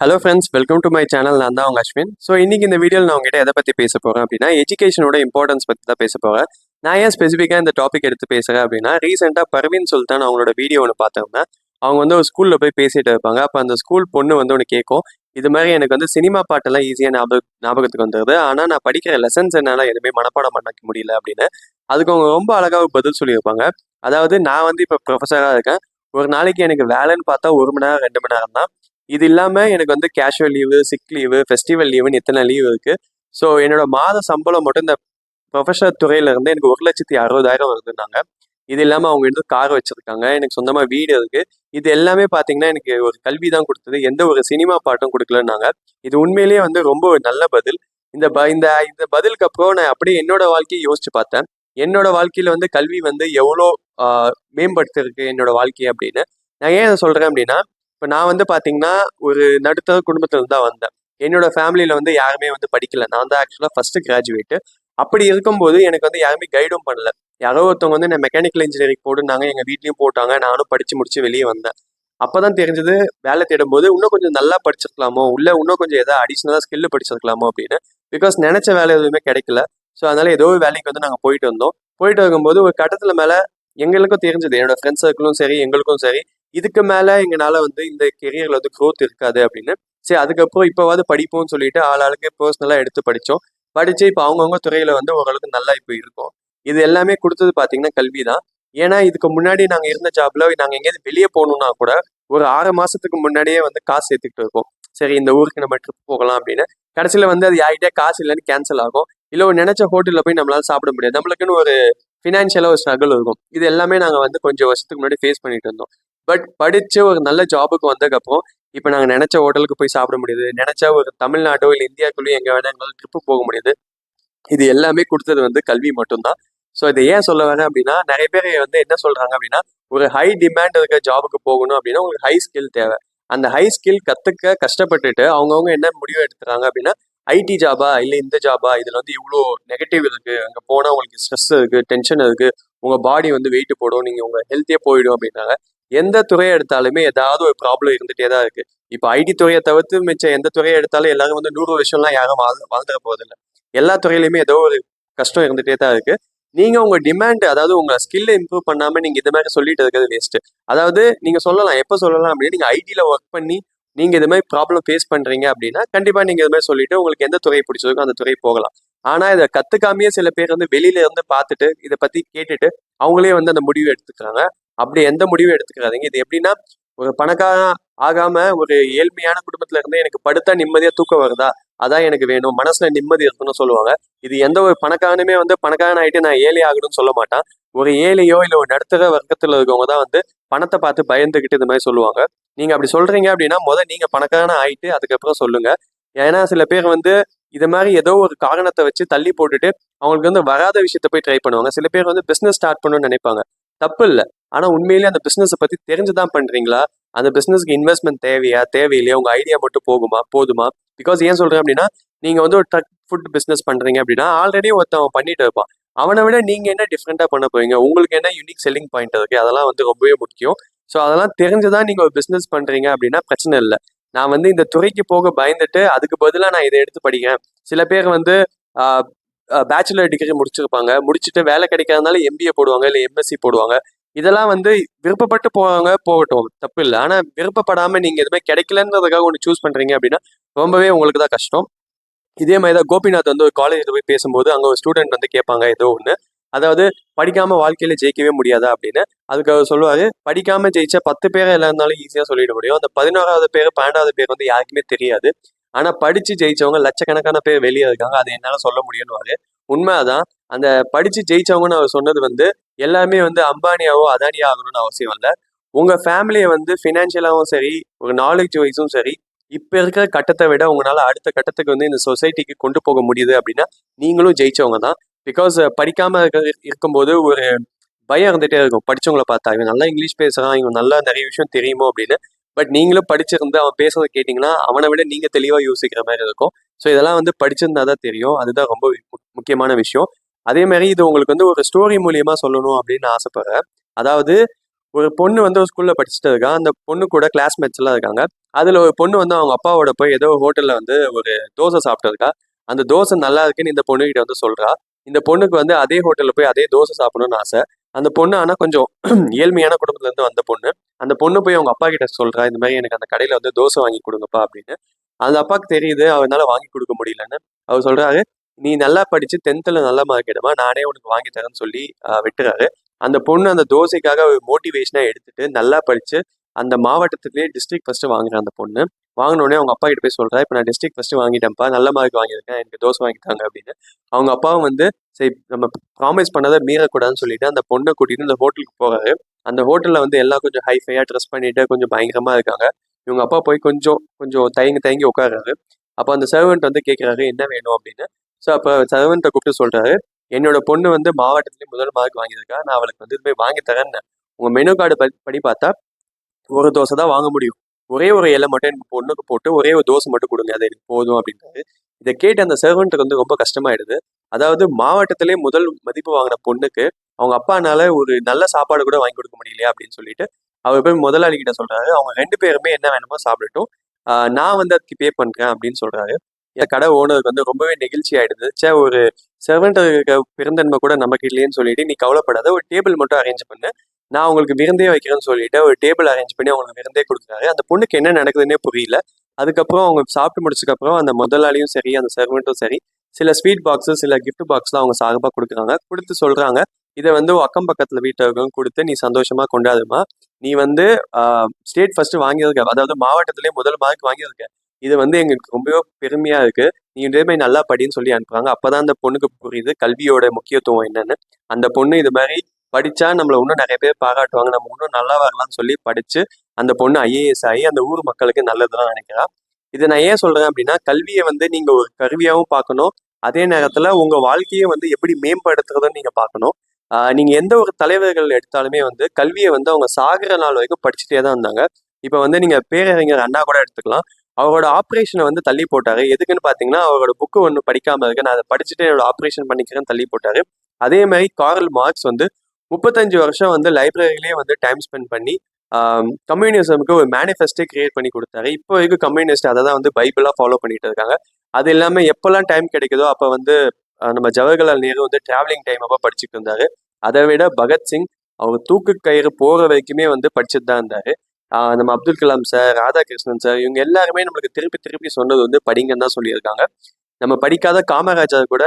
Hello friends, welcome to my channel. நான் தான் உங்க அஸ்வின். ஸோ இன்னைக்கு இந்த வீடியோவில் நான் உங்ககிட்ட எதை பற்றி பேச போகிறேன் அப்படின்னா, எஜுகேஷனோட இம்பார்ட்டன்ஸ் பற்றி தான் பேச போகிறேன். நான் ஏன் ஸ்பெசிஃபிக்காக இந்த டாபிக் எடுத்து பேசுகிறேன் அப்படின்னா, ரீசெண்டாக பர்வீன் சுல்தான் அவங்களோட வீடியோ ஒன்று பார்த்தோம்னா, அவங்க வந்து ஒரு ஸ்கூலில் போய் பேசிட்டு இருப்பாங்க. அப்போ அந்த ஸ்கூல் பொண்ணு வந்து ஒன்று கேட்கும், இது மாதிரி எனக்கு வந்து சினிமா பாட்டெல்லாம் ஈஸியாக ஞாபகத்துக்கு வந்துடுது, ஆனால் நான் படிக்கிற லெசன்ஸ் என்னால் எதுவுமே மனப்பாடம் பண்ண முடியல அப்படின்னு. அதுக்கு அவங்க ரொம்ப அழகாக பதில் சொல்லியிருப்பாங்க. அதாவது, நான் வந்து இப்போ ப்ரொஃபஸராக இருக்கேன். ஒரு நாளைக்கு எனக்கு வேலைன்னு பார்த்தா 1 மணி நேரம் 2 மணி நேரம் தான். இது இல்லாமல் எனக்கு வந்து casual leave, sick leave, festival லீவுன்னு எத்தனை லீவ் இருக்குது. ஸோ என்னோட மாத சம்பளம் மட்டும் இந்த ப்ரொஃபஷனல் துறையிலேருந்து எனக்கு 1,60,000 வருதுன்னாங்க. இது இல்லாமல் அவங்க வந்து கார் வச்சுருக்காங்க, எனக்கு சொந்தமாக வீடு இருக்குது. இது எல்லாமே பார்த்தீங்கன்னா எனக்கு ஒரு கல்வி தான் கொடுத்தது, எந்த ஒரு சினிமா பாட்டும் கொடுக்கலன்னாங்க. இது உண்மையிலேயே வந்து ரொம்ப ஒரு நல்ல பதில். இந்த பதிலுக்கு அப்புறம் நான் அப்படியே என்னோட வாழ்க்கையை யோசிச்சு பார்த்தேன். என்னோட வாழ்க்கையில் வந்து கல்வி வந்து எவ்வளோ மேம்படுத்திருக்கு என்னோட வாழ்க்கையை அப்படின்னு. நான் ஏன் அதை சொல்கிறேன் அப்படின்னா, இப்போ நான் வந்து பார்த்தீங்கன்னா ஒரு நடுத்தர குடும்பத்திலிருந்து தான் வந்தேன். என்னோட ஃபேமிலியில் வந்து யாருமே வந்து படிக்கல. நான் தான் ஆக்சுவலாக ஃபர்ஸ்ட் கிராஜுவேட்டு. அப்படி இருக்கும்போது எனக்கு வந்து யாருமே கைடும் பண்ணல. யாரோ ஒருத்தவங்க வந்து நான் மெக்கானிக்கல் இன்ஜினியரிங் போடுனாங்க, எங்கள் வீட்லேயும் போட்டாங்க. நானும் படித்து முடிச்சு வெளியே வந்தேன். அப்போ தான் தெரிஞ்சது, வேலை தேடும்போது இன்னும் கொஞ்சம் நல்லா படிச்சிருக்கலாமோ, இல்லை இன்னும் கொஞ்சம் ஏதாவது அடிஷ்னலாக ஸ்கில்லு படிச்சிருக்கலாமோ அப்படின்னு. பிகாஸ் நினச்ச வேலை எதுவுமே கிடைக்கல. ஸோ அதனால ஏதோ ஒரு வேலைக்கு வந்து நாங்கள் போயிட்டு வந்தோம். போயிட்டு இருக்கும்போது ஒரு கட்டத்தில் மேலே எங்களுக்கும் தெரிஞ்சது, என்னோட ஃப்ரெண்ட்ஸ் சர்க்கிளும் சரி, எங்களுக்கும் சரி, இதுக்கு மேலே எங்களால் வந்து இந்த கெரியரில் வந்து க்ரோத் இருக்காது அப்படின்னு. சரி, அதுக்கப்புறம் இப்போவாது படிப்போம்னு சொல்லிட்டு ஆளாளுக்கு பர்சனலாக எடுத்து படித்தோம். படித்து இப்போ அவங்கவுங்க துறையில் வந்து ஓரளவுக்கு நல்லா இப்போ இருக்கும். இது எல்லாமே கொடுத்தது பார்த்தீங்கன்னா கல்வி தான். ஏன்னா இதுக்கு முன்னாடி நாங்கள் இருந்த ஜாப்ல நாங்கள் எங்கேயாவது வெளியே போகணுன்னா கூட ஒரு 6 மாதத்துக்கு முன்னாடியே வந்து காசு சேர்த்துக்கிட்டு இருக்கோம். சரி, இந்த ஊருக்கு நம்ம ட்ரிப் போகலாம் அப்படின்னு. கடைசியில் வந்து அது யார்கிட்டே காசு இல்லைன்னு கேன்சல் ஆகும். இல்லை ஒரு நினைச்ச ஹோட்டலில் போய் நம்மளால சாப்பிட முடியாது. நம்மளுக்குன்னு ஒரு ஃபினான்ஷியலாக ஒரு ஸ்ட்ரகிள் இருக்கும். இது எல்லாமே நாங்கள் வந்து கொஞ்சம் வருஷத்துக்கு முன்னாடி ஃபேஸ் பண்ணிட்டு இருந்தோம். பட் படித்து ஒரு நல்ல ஜாபுக்கு வந்ததுக்கப்புறம் இப்போ நாங்கள் நினச்ச ஹோட்டலுக்கு போய் சாப்பிட முடியுது. நினச்சா ஒரு தமிழ்நாட்டோ இல்லை இந்தியாவுக்குள்ளேயும் எங்கே வேணா எங்களால் ட்ரிப்பு போக முடியுது. இது எல்லாமே கொடுத்தது வந்து கல்வி மட்டும்தான். ஸோ இதை ஏன் சொல்ல வரேன் அப்படின்னா, நிறைய பேர் வந்து என்ன சொல்கிறாங்க அப்படின்னா, ஒரு ஹை டிமாண்ட் இருக்க ஜாபுக்கு போகணும் அப்படின்னா உங்களுக்கு ஹை ஸ்கில் தேவை. அந்த ஹை ஸ்கில் கற்றுக்க கஷ்டப்பட்டுட்டு அவங்கவுங்க என்ன முடிவு எடுத்துறாங்க அப்படின்னா, ஐடி ஜாபா இல்லை இந்த ஜாபா, இதில் வந்து இவ்வளோ நெகட்டிவ் இருக்குது, அங்கே போனால் உங்களுக்கு ஸ்ட்ரெஸ் இருக்குது, டென்ஷன் இருக்குது, உங்கள் பாடி வந்து வெயிட் போடும், நீங்கள் உங்கள் ஹெல்த்தே போயிடும் அப்படின்னாங்க. எந்த துறையை எடுத்தாலுமே ஏதாவது ஒரு ப்ராப்ளம் இருந்துகிட்டே தான் இருக்குது. இப்போ ஐடி துறையை தவிர்த்து மிச்சம் எந்த துறையை எடுத்தாலும் எல்லாரும் வந்து 100 வருஷம்லாம் யாரும் வாழ்ந்துட போதில்லை. எல்லா துறையிலையுமே ஏதோ ஒரு கஷ்டம் இருந்துகிட்டே தான் இருக்குது. நீங்கள் உங்கள் டிமாண்ட், அதாவது உங்கள் ஸ்கில்லை இம்ப்ரூவ் பண்ணாமல் நீங்கள் இது மாதிரி சொல்லிட்டு இருக்கிறது வேஸ்ட்டு. அதாவது நீங்கள் சொல்லலாம், எப்போ சொல்லலாம் அப்படின்னா, நீங்கள் ஐடியில் ஒர்க் பண்ணி நீங்கள் இது மாதிரி ப்ராப்ளம் ஃபேஸ் பண்ணுறீங்க அப்படின்னா கண்டிப்பாக நீங்கள் இது மாதிரி சொல்லிட்டு உங்களுக்கு எந்த துறை பிடிச்சிருக்கோ அந்த துறை போகலாம். ஆனால் இதை கற்றுக்காமையே சில பேர் வந்து வெளியில இருந்து பார்த்துட்டு இதை பற்றி கேட்டுட்டு அவங்களே வந்து அந்த முடிவு எடுத்துக்கிறாங்க. அப்படி எந்த முடிவும் எடுத்துக்கிறாதீங்க. இது எப்படின்னா, ஒரு பணக்காரன் ஆகாம ஒரு ஏழ்மையான குடும்பத்துல இருந்து எனக்கு படுத்தா நிம்மதியா தூக்கம் வருதா, அதான் எனக்கு வேணும், மனசுல நிம்மதி இருக்குன்னு சொல்லுவாங்க. இது எந்த ஒரு பணக்காரனுமே வந்து பணக்காரன் ஆயிட்டு நான் ஏழை ஆகணும்னு சொல்ல மாட்டான். ஒரு ஏழையோ இல்லை ஒரு நடுத்தர வர்க்கத்துல இருக்கவங்க தான் வந்து பணத்தை பார்த்து பயந்துக்கிட்டு இந்த மாதிரி சொல்லுவாங்க. நீங்க அப்படி சொல்றீங்க அப்படின்னா நீங்க பணக்காரனா ஆயிட்டு அதுக்கப்புறம் சொல்லுங்க. ஏன்னா சில பேர் வந்து இது மாதிரி ஏதோ ஒரு காரணத்தை வச்சு தள்ளி போட்டுட்டு அவங்களுக்கு வந்து வராத விஷயத்த போய் ட்ரை பண்ணுவாங்க. சில பேர் வந்து பிசினஸ் ஸ்டார்ட் பண்ணணும்னு நினைப்பாங்க. தப்பு இல்லை. ஆனா உண்மையிலேயே அந்த பிசினஸை பத்தி தெரிஞ்சுதான் பண்றீங்களா? அந்த பிசினஸ்க்கு இன்வெஸ்ட்மெண்ட் தேவையா தேவையில்லையா? உங்க ஐடியா மட்டும் போதுமா? பிகாஸ் ஏன் சொல்றேன் அப்படின்னா, நீங்க வந்து ஒரு ட்ரக் ஃபுட் பிசினஸ் பண்றீங்க அப்படின்னா ஆல்ரெடி ஒருத்தவன் பண்ணிட்டு இருப்பான். அவனை விட நீங்க என்ன டிஃப்ரெண்டா பண்ண போறீங்க? உங்களுக்கு என்ன யூனிக் செல்லிங் பாயிண்ட் இருக்கு? அதெல்லாம் வந்து ரொம்பவே முக்கியம். ஸோ அதெல்லாம் தெரிஞ்சுதான் நீங்க ஒரு பிசினஸ் பண்றீங்க அப்படின்னா பிரச்சனை இல்லை. நான் வந்து இந்த துறைக்கு போக பயந்துட்டு அதுக்கு பதிலாக நான் இதை எடுத்து படிக்கிறேன். சில பேர் வந்து பேச்சுலர் டிகிரி முடிச்சிருப்பாங்க, முடிச்சுட்டு வேலை கிடைக்காதனால எம்பிஏ போடுவாங்க, இல்லை எம்எஸ்சி போடுவாங்க. இதெல்லாம் வந்து விருப்பப்பட்டு போவாங்க, போகட்டும், தப்பு இல்லை. ஆனால் விருப்பப்படாம நீங்க எதுவுமே கிடைக்கலன்றதுக்காக ஒன்று சூஸ் பண்றீங்க அப்படின்னா ரொம்பவே உங்களுக்கு தான் கஷ்டம். இதே மாதிரி தான் கோபிநாத் வந்து ஒரு காலேஜில் போய் பேசும்போது அங்கே ஒரு ஸ்டூடெண்ட் வந்து கேட்பாங்க ஏதோ ஒன்று, அதாவது படிக்காம வாழ்க்கையில ஜெயிக்கவே முடியாதா அப்படின்னு. அதுக்கு அவர் சொல்லுவாரு, படிக்காம ஜெயிச்சா 10 பேரை எல்லாம் இருந்தாலும் ஈஸியாக சொல்லிட முடியும், அந்த 11வது பேர் 12வது பேர் வந்து யாருக்குமே தெரியாது. ஆனா படிச்சு ஜெயிச்சவங்க லட்சக்கணக்கான பேர் வெளியே இருக்காங்க, அது என்னால சொல்ல முடியும்னு. உண்மைதான். அந்த படிச்சு ஜெயிச்சவங்கன்னு அவர் சொன்னது வந்து எல்லாமே வந்து அம்பானியாவோ அதானியா ஆகணும்னு அவசியம் இல்லை. உங்க ஃபேமிலியை வந்து ஃபினான்ஷியலாகவும் சரி, ஒரு நாலேஜ் வைஸும் சரி, இப்ப இருக்கிற கட்டத்தை விட உங்களால அடுத்த கட்டத்துக்கு வந்து இந்த சொசைட்டிக்கு கொண்டு போக முடியுது அப்படின்னா நீங்களும் ஜெயிச்சவங்க தான். பிகாஸ் படிக்காம இருக்கும்போது ஒரு பயம் இருந்துட்டே இருக்கும். படிச்சவங்களை பார்த்தா இவன் நல்லா இங்கிலீஷ் பேசுறான், இவன் நல்லா நிறைய விஷயம் தெரியுமோ அப்படின்னு. பட் நீங்களும் படிச்சிருந்து அவன் பேசுறத கேட்டிங்கன்னா அவனை விட நீங்க தெளிவா யோசிக்கிற மாதிரி இருக்கும். ஸோ இதெல்லாம் வந்து படிச்சிருந்தா தான் தெரியும். அதுதான் ரொம்ப முக்கியமான விஷயம். அதே மாதிரி இது உங்களுக்கு வந்து ஒரு ஸ்டோரி மூலியமா சொல்லணும் அப்படின்னு ஆசைப்படுறேன். அதாவது, ஒரு பொண்ணு வந்து ஒரு ஸ்கூல்ல படிச்சுட்டு இருக்கா. அந்த பொண்ணு கூட கிளாஸ்மேட்ஸ் எல்லாம் இருக்காங்க. அதுல ஒரு பொண்ணு வந்து அவங்க அப்பாவோட போய் ஏதோ ஹோட்டல்ல வந்து ஒரு தோசை சாப்பிட்டு இருக்கா. அந்த தோசை நல்லா இருக்குன்னு இந்த பொண்ணுகிட்ட வந்து சொல்றா. இந்த பொண்ணுக்கு வந்து அதே ஹோட்டல்ல போய் அதே தோசை சாப்பிடணும்னு ஆசை. அந்த பொண்ணு ஆனா கொஞ்சம் ஏழ்மையான குடும்பத்துல இருந்து வந்த பொண்ணு. அந்த பொண்ணு போய் அவங்க அப்பா கிட்ட சொல்றா, இந்த மாதிரி எனக்கு அந்த கடையில வந்து தோசை வாங்கி கொடுங்கப்பா அப்படின்னு. அந்த அப்பாவுக்கு தெரியுது அவனால வாங்கி கொடுக்க முடியலன்னு. அவர் சொல்றாரு, நீ நல்லா படிச்சு 10th நல்ல மார்க் எடுமா, நானே உனக்கு வாங்கி தரேன்னு சொல்லி விட்டுறாரு. அந்த பொண்ணு அந்த தோசைக்காக ஒரு மோட்டிவேஷனா எடுத்துட்டு நல்லா படிச்சு அந்த மாவட்டத்திலேயே டிஸ்ட்ரிக்ட் ஃபர்ஸ்ட் வாங்குறா அந்த பொண்ணு. வாங்கின உடனே அவங்க அப்பா கிட்ட போய் சொல்றா, இப்போ நான் டிஸ்ட்ரிக்ட் ஃபர்ஸ்ட் வாங்கிட்டேன்ப்பா, நல்ல மார்க் வாங்கியிருக்கேன், எனக்கு தோசை வாங்கிட்டாங்க அப்படின்னு. அவங்க அப்பாவும் வந்து சரி நம்ம ப்ராமிஸ் பண்ணதை மீறக்கூடாதுன்னு சொல்லிட்டு அந்த பொண்ணை கூட்டிட்டு இந்த ஹோட்டலுக்கு போறாரு. அந்த ஹோட்டல்ல வந்து எல்லாம் கொஞ்சம் ஹைஃபையா ட்ரெஸ் பண்ணிட்டு கொஞ்சம் பயங்கரமா இருக்காங்க. இவங்க அப்பா போய் கொஞ்சம் கொஞ்சம் தயங்கி தயங்கி உட்காராரு. அப்போ அந்த சர்வெண்ட் வந்து கேட்குறாரு என்ன வேணும் அப்படின்னு. ஸோ அப்போ சர்வெண்ட்டை கூப்பிட்டு சொல்றாரு, என்னோட பொண்ணு வந்து மாவட்டத்திலே முதல் மார்க் வாங்கியிருக்கா, நான் அவளுக்கு வந்து இதுமாதிரி வாங்கி தரேன்னு. உங்க மெனு கார்டு படி பார்த்தா ஒரு தோசை தான் வாங்க முடியும். ஒரே ஒரு இலை மட்டும் எனக்கு பொண்ணுக்கு போட்டு ஒரே ஒரு தோசை மட்டும் கொடுங்க, அது எனக்கு போதும் அப்படின்றாரு. இதை கேட்டு அந்த சர்வெண்ட்டுக்கு வந்து ரொம்ப கஷ்டமாயிடுது. அதாவது மாவட்டத்திலே முதல் மதிப்பு வாங்கின பொண்ணுக்கு அவங்க அப்பானால ஒரு நல்ல சாப்பாடு கூட வாங்கி கொடுக்க முடியலையா அப்படின்னு சொல்லிட்டு அவர் போய் முதலாளி கிட்ட சொல்றாரு, அவங்க 2 பேருமே என்ன வேணுமோ சாப்பிடட்டும், நான் வந்து அதுக்கு பே பண்றேன் அப்படின்னு சொல்றாரு. என் கடை ஓனருக்கு வந்து ரொம்பவே நெகிழ்ச்சி ஆயிடுது. சே ஒரு சர்வெண்ட் பெருந்தன்மை கூட நமக்கு இல்லையேன்னு சொல்லிட்டு, நீ கவலைப்படாத, ஒரு டேபிள் மட்டும் அரேஞ்ச் பண்ணு, நான் உங்களுக்கு விருந்தே வைக்கிறேன்னு சொல்லிட்டு ஒரு டேபிள் அரேஞ்ச் பண்ணி அவங்களுக்கு விருந்தே கொடுக்குறாரு. அந்த பொண்ணுக்கு என்ன நடக்குதுன்னே புரியல. அதுக்கப்புறம் அவங்க சாப்பிட்டு முடிச்சதுக்கப்புறம் அந்த முதலாளியும் சரி அந்த சர்வெண்ட்டும் சரி சில ஸ்வீட் பாக்ஸு சில கிஃப்ட் பாக்ஸ்லாம் அவங்க சார்பாக கொடுக்குறாங்க. கொடுத்து சொல்றாங்க, இதை வந்து அக்கம் பக்கத்துல வீட்டவர்களும் கொடுத்து நீ சந்தோஷமா கொண்டாடுமா, நீ வந்து ஸ்டேட் ஃபர்ஸ்ட் வாங்கியிருக்க, அதாவது மாவட்டத்திலே முதல் மார்க் வாங்கியிருக்க, இது வந்து எங்களுக்கு ரொம்பவே பெருமையா இருக்கு, நீ இதே மாதிரி நல்லா படின்னு சொல்லி அனுப்புறாங்க. அப்பதான் அந்த பொண்ணுக்கு புரியுது கல்வியோட முக்கியத்துவம் என்னன்னு. அந்த பொண்ணு இது மாதிரி படிச்சா நம்மள இன்னும் நிறைய பேர் பாராட்டுவாங்க, நம்ம இன்னும் நல்லா வரலாம்னு சொல்லி படிச்சு அந்த பொண்ணு ஐஏஎஸ் ஆகி அந்த ஊர் மக்களுக்கு நல்லதுதான் நினைக்கிறா. இதை நான் ஏன் சொல்றேன் அப்படின்னா, கல்வியை வந்து நீங்க ஒரு கருவியாவும் பார்க்கணும், அதே நேரத்துல உங்க வாழ்க்கையை வந்து எப்படி மேம்படுத்துறதுன்னு நீங்க பார்க்கணும். நீங்க எந்த ஒரு தலைவர்கள் எடுத்தாலுமே வந்து கல்வியை வந்து அவங்க சாகிற நாள் வரைக்கும் படிச்சுட்டே தான் இருந்தாங்க. இப்ப வந்து நீங்க பேரறிஞர் அண்ணா கூட எடுத்துக்கலாம். அவரோட ஆப்ரேஷனை வந்து தள்ளி போட்டாரு. எதுக்குன்னு பாத்தீங்கன்னா, அவரோட புக்கு ஒன்று படிக்காம இருக்கு, நான் அதை படிச்சுட்டு என்னோட ஆப்ரேஷன் பண்ணிக்கிறேன்னு தள்ளி போட்டாரு. அதே மாதிரி கார்ல் மார்க்ஸ் வந்து 35 வருஷம் வந்து லைப்ரரியிலேயே வந்து டைம் ஸ்பெண்ட் பண்ணி கம்யூனிசமுக்கு ஒரு மேனிஃபெஸ்டே கிரியேட் பண்ணி கொடுத்தாரு. இப்போ வரைக்கும் கம்யூனிஸ்ட் அதை தான் வந்து பைபிளா ஃபாலோ பண்ணிட்டு இருக்காங்க. அது இல்லாம எப்பெல்லாம் டைம் கிடைக்குதோ அப்ப வந்து நம்ம ஜவஹர்லால் நேரு வந்து டிராவலிங் டைம் அப்ப படிச்சுட்டு இருந்தாரு. அதை விட பகத்சிங் அவர் தூக்கு கயிறு போற வரைக்குமே வந்து படிச்சுட்டு தான் இருந்தாரு. நம்ம அப்துல் கலாம் சார், ராதாகிருஷ்ணன் சார், இவங்க எல்லாருமே நம்மளுக்கு திருப்பி திருப்பி சொன்னது வந்து படிங்கன்னு தான் சொல்லியிருக்காங்க. நம்ம படிக்காத காமராஜர் கூட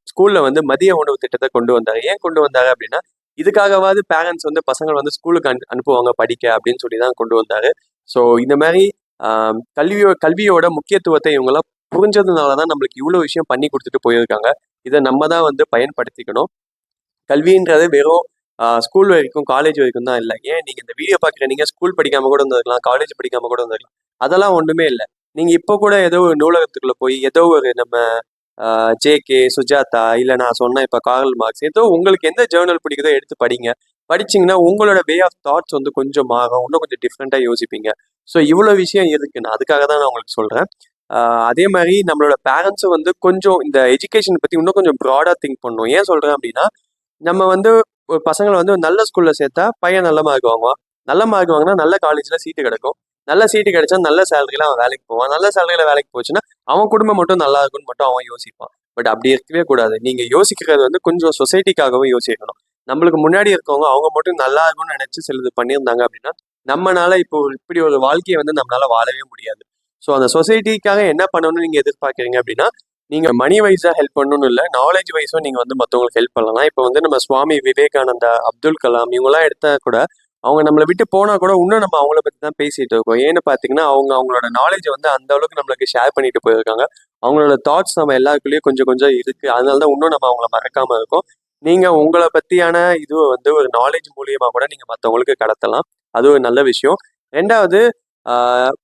ஸ்கூல்ல வந்து மதிய உணவு திட்டத்தை கொண்டு வந்தாரு. ஏன் கொண்டு வந்தாரு அப்படின்னா, இதுக்காகவாது பேரண்ட்ஸ் வந்து பசங்களை வந்து ஸ்கூலுக்கு அனுப்புவாங்க படிக்க அப்படின்னு சொல்லி தான் கொண்டு வந்தாரு. ஸோ இந்த மாதிரி கல்வியோட முக்கியத்துவத்தை இவங்கெல்லாம் புரிஞ்சதுனால தான் நம்மளுக்கு இவ்வளோ விஷயம் பண்ணி கொடுத்துட்டு போயிருக்காங்க. இதை நம்ம தான் வந்து பயன்படுத்திக்கணும். கல்வின்றது வெறும் ஸ்கூல் வரைக்கும் காலேஜ் வரைக்கும் தான் இல்லை. ஏன் நீங்க இந்த வீடியோ பார்க்குற நீங்க ஸ்கூல் படிக்காம கூட இருந்திருக்கலாம், காலேஜ் படிக்காம கூட இருந்திருக்கலாம். அதெல்லாம் ஒண்ணுமே இல்லை. நீங்க இப்போ கூட ஏதோ ஒரு நூலகத்துக்குள்ள போய் ஏதோ ஒரு நம்ம ஜேகே, சுஜாதா, இல்லை நான் சொன்ன இப்போ கார்ல் மார்க்ஸ், ஏதோ உங்களுக்கு எந்த ஜேர்னல் பிடிக்குதோ எடுத்து படிங்க. படிச்சிங்கன்னா உங்களோட வே ஆஃப் தாட்ஸ் வந்து கொஞ்சம் மாறும், இன்னும் கொஞ்சம் டிஃப்ரெண்ட்டாக யோசிப்பீங்க. ஸோ இவ்வளோ விஷயம் இருக்குன்னு அதுக்காக தான் நான் உங்களுக்கு சொல்கிறேன். அதே மாதிரி நம்மளோட பேரண்ட்ஸும் வந்து கொஞ்சம் இந்த எஜுகேஷன் பற்றி இன்னும் கொஞ்சம் ப்ராடாக திங்க் பண்ணணும். ஏன் சொல்கிறேன் அப்படின்னா, நம்ம வந்து ஒரு பசங்களை வந்து ஒரு நல்ல ஸ்கூலில் சேர்த்தா பையன் நல்ல மார்க் வாங்குவான், நல்ல மார்க் வாங்கினா நல்ல காலேஜில் சீட்டு கிடைக்கும், நல்ல சீட்டு கிடைச்சா நல்ல சேலரியில் அவன் வேலைக்கு போவான், நல்ல சேலரியில் வேலைக்கு போச்சுன்னா அவன் குடும்பம் மட்டும் நல்லா இருக்குன்னு மட்டும் அவன் யோசிப்பான். பட் அப்படி இருக்கவே கூடாது. நீங்க யோசிக்கிறது வந்து கொஞ்சம் சொசைட்டிக்காகவும் யோசிக்கணும். நம்மளுக்கு முன்னாடி இருக்கவங்க அவங்க மட்டும் நல்லா இருக்கும்னு நினைச்சு சிலது பண்ணியிருந்தாங்க அப்படின்னா, நம்மளால இப்போ இப்படி ஒரு வாழ்க்கையை வந்து நம்மளால வாழவே முடியாது. ஸோ அந்த சொசைட்டிக்காக என்ன பண்ணணும்னு நீங்க எதிர்பார்க்குறீங்க அப்படின்னா, நீங்க மணி வைஸா ஹெல்ப் பண்ணணும்னு இல்லை, நாலேஜ் வைஸும் நீங்க வந்து மற்றவங்களுக்கு ஹெல்ப் பண்ணலாம். இப்போ வந்து நம்ம சுவாமி விவேகானந்தா, அப்துல் கலாம் இவங்கெல்லாம் எடுத்தா கூட அவங்க நம்மளை விட்டு போனா கூட இன்னும் நம்ம அவங்கள பத்தி தான் பேசிட்டு இருக்கோம். ஏன்னு பாத்தீங்கன்னா, அவங்க அவங்களோட நாலேஜ் வந்து அந்த அளவுக்கு நம்மளுக்கு ஷேர் பண்ணிட்டு போயிருக்காங்க. அவங்களோட தாட்ஸ் நம்ம எல்லாருக்குள்ளேயும் கொஞ்சம் கொஞ்சம் இருக்கு. அதனாலதான் இன்னும் நம்ம அவங்கள மறக்காம இருக்கோம். நீங்க உங்களை பத்தியான இது வந்து ஒரு நாலேஜ் மூலியமா கூட நீங்க மற்றவங்களுக்கு கடத்தலாம். அது ஒரு நல்ல விஷயம். 2வது,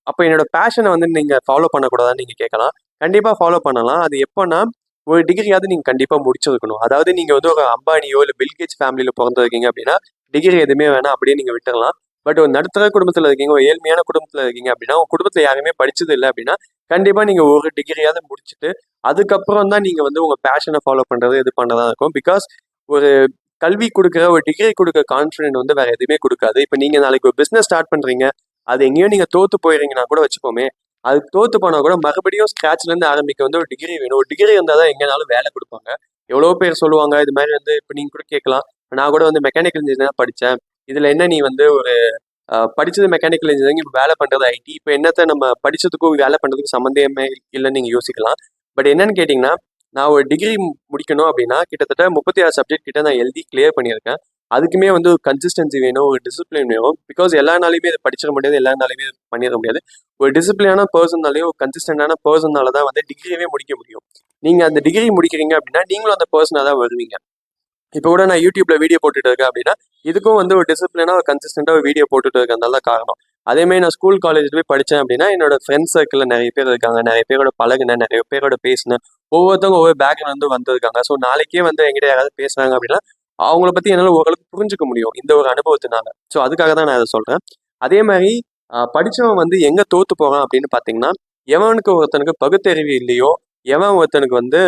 அப்ப என்னோட பேஷனை வந்து நீங்க ஃபாலோ பண்ணக்கூடாதான்னு நீங்க கேட்கலாம். கண்டிப்பா ஃபாலோ பண்ணலாம். அது எப்போன்னா, ஒரு டிகிரியாவது நீங்க கண்டிப்பா முடிச்சிருக்கணும். அதாவது நீங்க வந்து ஒரு அம்பானியோ இல்லை பில்கேட்ஸ் ஃபேமிலியில பிறந்திருக்கீங்க அப்படின்னா டிகிரி எதுவுமே வேணாம், அப்படியே நீங்க விட்டுறலாம். பட் ஒரு நடுத்தர குடும்பத்துல இருக்கீங்க, ஒரு ஏழ்மையான குடும்பத்துல இருக்கீங்க அப்படின்னா, உங்க குடும்பத்துல யாருமே படிச்சது இல்லை அப்படின்னா, கண்டிப்பா நீங்க ஒரு டிகிரியாவது முடிச்சுட்டு அதுக்கப்புறம் தான் நீங்க வந்து உங்க பேஷனை ஃபாலோ பண்றது இது பண்றதா இருக்கும். பிகாஸ் ஒரு கல்வி கொடுக்குற ஒரு டிகிரி கொடுக்குற கான்ஃபிடென்ட் வந்து வேற எதுவுமே கொடுக்காது. இப்போ நீங்க நாளைக்கு ஒரு பிசினஸ் ஸ்டார்ட் பண்றீங்க, அது எங்கேயோ நீங்க தோத்து போயிடுறீங்கன்னா கூட வச்சுப்போமே, அது தோத்து போனா கூட மறுபடியும் ஸ்கிராச்ல இருந்து ஆரம்பிக்க வந்து ஒரு டிகிரி வேணும். ஒரு டிகிரி இருந்தால் தான் எங்கேனாலும் வேலை கொடுப்பாங்க. எவ்வளோ பேர் சொல்லுவாங்க இது மாதிரி வந்து. இப்போ நீங்க கூட கேட்கலாம், நான் கூட வந்து மெக்கானிக்கல் இன்ஜினியர் படித்தேன், இதுல என்ன நீ வந்து ஒரு படிச்சது மெக்கானிக்கல் இன்ஜினியரிங், இப்போ வேலை பண்றது ஐடி, இப்போ என்னத்த நம்ம படிச்சதுக்கும் வேலை பண்றதுக்கும் சம்மந்தமே இல்லைன்னு நீங்க யோசிக்கலாம். பட் என்னன்னு கேட்டீங்கன்னா, நான் ஒரு டிகிரி முடிக்கணும் அப்படின்னா கிட்டத்தட்ட 36 சப்ஜெக்ட் கிட்ட நான் எழுதி கிளியர் பண்ணியிருக்கேன். அதுக்குமே வந்து ஒரு கன்சிஸ்டன்சி வேணும், ஒரு டிசிப்ளின் வேணும். பிகாஸ் எல்லா நாளையுமே இதை படிச்சிட முடியாது, எல்லா நாளையுமே பண்ணிட முடியாது. ஒரு டிசிப்ளினான பர்சன்னாலையும் ஒரு கன்சிஸ்டன்டான பர்சனால தான் வந்து டிகிரியே முடிக்க முடியும். நீங்க அந்த டிகிரி முடிக்கிறீங்க அப்படின்னா நீங்களும் அந்த பர்சனாக தான் வருவீங்க. இப்போ கூட நான் யூடியூப்ல வீடியோ போட்டுட்டு இருக்கேன் அப்படின்னா இதுக்கும் வந்து ஒரு டிசிப்ளினா ஒரு கன்சிஸ்டண்டா ஒரு வீடியோ போட்டுட்டு இருக்கிறதால தான் காரணம். அதேமாதிரி நான் ஸ்கூல் காலேஜ் போய் படித்தேன் அப்படின்னா என்னோட ஃப்ரெண்ட்ஸ் சர்க்கிளில் நிறைய பேர் இருக்காங்க, நிறைய பேரோட பழகுனேன், நிறைய பேரோட பேசினேன். ஒவ்வொருத்தவங்க ஒவ்வொரு பேக்ரவுண்ட் வந்திருக்காங்க. ஸோ நாளைக்கே வந்து எங்கிட்ட யாராவது பேசுறாங்க அப்படின்னா அவங்கள பத்தி என்னால் ஓரளவுக்கு புரிஞ்சுக்க முடியும் இந்த ஒரு அனுபவத்தினால. ஸோ அதுக்காக தான் நான் இதை சொல்றேன். அதே மாதிரி படிச்சவன் வந்து எங்க தோத்து போறான் அப்படின்னு பாத்தீங்கன்னா, எவனுக்கு ஒருத்தனுக்கு பகுத்தறிவு இல்லையோ, எவன் ஒருத்தனுக்கு வந்து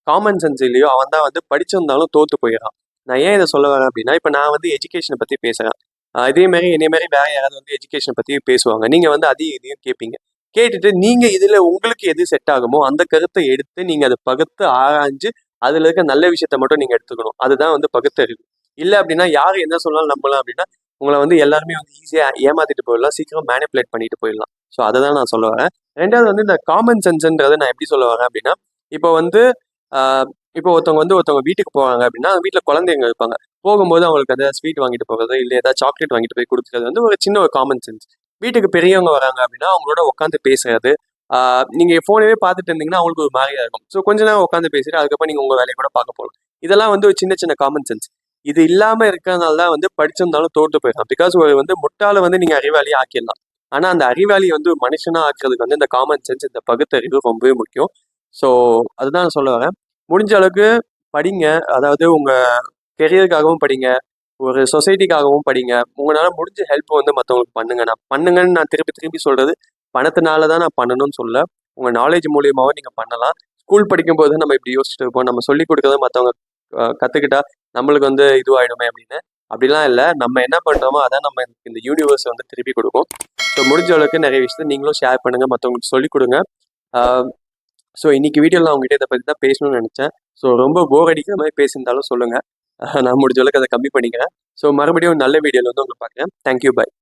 காமன் சென்ஸ் இல்லையோ அவன் தான் வந்து படிச்சிருந்தாலும் தோத்து போயிடறான். நான் ஏன் இதை சொல்ல வரேன் அப்படின்னா, இப்போ நான் வந்து எஜுகேஷனை பத்தி பேசுறேன். இதே மாதிரி என்னை மாதிரி வேற யாராவது வந்து எஜுகேஷனை பத்தி பேசுவாங்க. நீங்க வந்து அதையும் இதையும் கேட்பீங்க. கேட்டுட்டு நீங்க இதுல உங்களுக்கு எது செட் ஆகுமோ அந்த கருத்தை எடுத்து நீங்க அதை பகுத்து ஆராய்ஞ்சு அதுல இருக்க நல்ல விஷயத்த மட்டும் நீங்க எடுத்துக்கணும். அதுதான் வந்து பகுத்தறிவு. இல்ல அப்படின்னா யாரு என்ன சொன்னாலும் நம்பலாம் அப்படின்னா உங்களை வந்து எல்லாருமே வந்து ஈஸியா ஏமாத்திட்டு போயிடலாம், சீக்கிரம் மேனிப்புலேட் பண்ணிட்டு போயிடலாம். ஸோ அதை தான் நான் சொல்ல வரேன். ரெண்டாவது வந்து இந்த காமன் சென்ஸ்ன்றதை நான் எப்படி சொல்ல வரேன் அப்படின்னா, இப்போ வந்து ஆஹ் இப்போ ஒருத்தவங்க வீட்டுக்கு போவாங்க அப்படின்னா வீட்டில் குழந்தைங்க இருப்பாங்க. போகும்போது அவங்களுக்கு அந்த ஸ்வீட் வாங்கிட்டு போகிறது, இல்லை ஏதாவது சாக்லேட் வாங்கிட்டு போய் கொடுக்குறது வந்து ஒரு சின்ன ஒரு காமன் சென்ஸ். வீட்டுக்கு பெரியவங்க வராங்க அப்படின்னா அவங்களோட உட்காந்து பேசுறது. நீங்க ஃபோனவே பார்த்துட்டு இருந்தீங்கன்னா அவங்களுக்கு ஒரு மாதிரியா இருக்கும். ஸோ கொஞ்ச நேரம் உட்காந்து பேசிட்டு அதுக்கப்புறம் நீங்க உங்க வேலையை கூட பார்க்க போகலாம். இதெல்லாம் வந்து ஒரு சின்ன சின்ன காமன் சென்ஸ். இது இல்லாம இருக்கிறதுனால தான் வந்து படிச்சிருந்தாலும் தோற்று போயிடலாம். பிகாஸ் ஒரு வந்து முட்டாளை வந்து நீங்க அறிவாளி ஆக்கிடலாம். ஆனா அந்த அறிவாளி வந்து ஒரு மனுஷனா ஆக்குறதுக்கு வந்து இந்த காமன் சென்ஸ், இந்த பகுத்தறிவு ரொம்பவே முக்கியம். ஸோ அதுதான் நான் சொல்ல வரேன். முடிஞ்ச அளவுக்கு படிங்க. அதாவது உங்க கெரியருக்காகவும் படிங்க, ஒரு சொசைட்டிக்காகவும் படிங்க. உங்களால முடிஞ்ச ஹெல்ப் வந்து மற்றவங்களுக்கு பண்ணுங்க. நான் பண்ணுங்கன்னு நான் திருப்பி திருப்பி சொல்றது பணத்தினால தான் நான் பண்ணணும்னு சொல்ல. உங்க நாலேஜ் மூலியமாவும் நீங்க பண்ணலாம். ஸ்கூல் படிக்கும்போது நம்ம இப்படி யோசிச்சுட்டு இருப்போம், நம்ம சொல்லிக் கொடுக்கறத மற்றவங்க கத்துக்கிட்டா நம்மளுக்கு வந்து இதுவாயிடுமே அப்படின்னு. அப்படிலாம் இல்லை. நம்ம என்ன பண்றோமோ அதான் நம்ம இந்த யூனிவர்ஸ் வந்து திருப்பி கொடுக்கும். ஸோ முடிஞ்ச அளவுக்கு நிறைய விஷயத்த நீங்களும் ஷேர் பண்ணுங்க, மற்றவங்களுக்கு சொல்லிக் கொடுங்க. ஸோ இன்னைக்கு வீடியோவில் நான் உங்ககிட்ட இதை பற்றி தான் பேசணும்னு நினச்சேன். ஸோ ரொம்ப போர் அடிக்கிற மாதிரி பேசியிருந்தாலும் சொல்லுங்கள். நான் முடிஞ்ச அளவுக்கு அதை கம்மி பண்ணிக்கிறேன். ஸோ மறுபடியும் நல்ல வீடியோவில் வந்து உங்களை பார்க்குறேன். Thank you, by.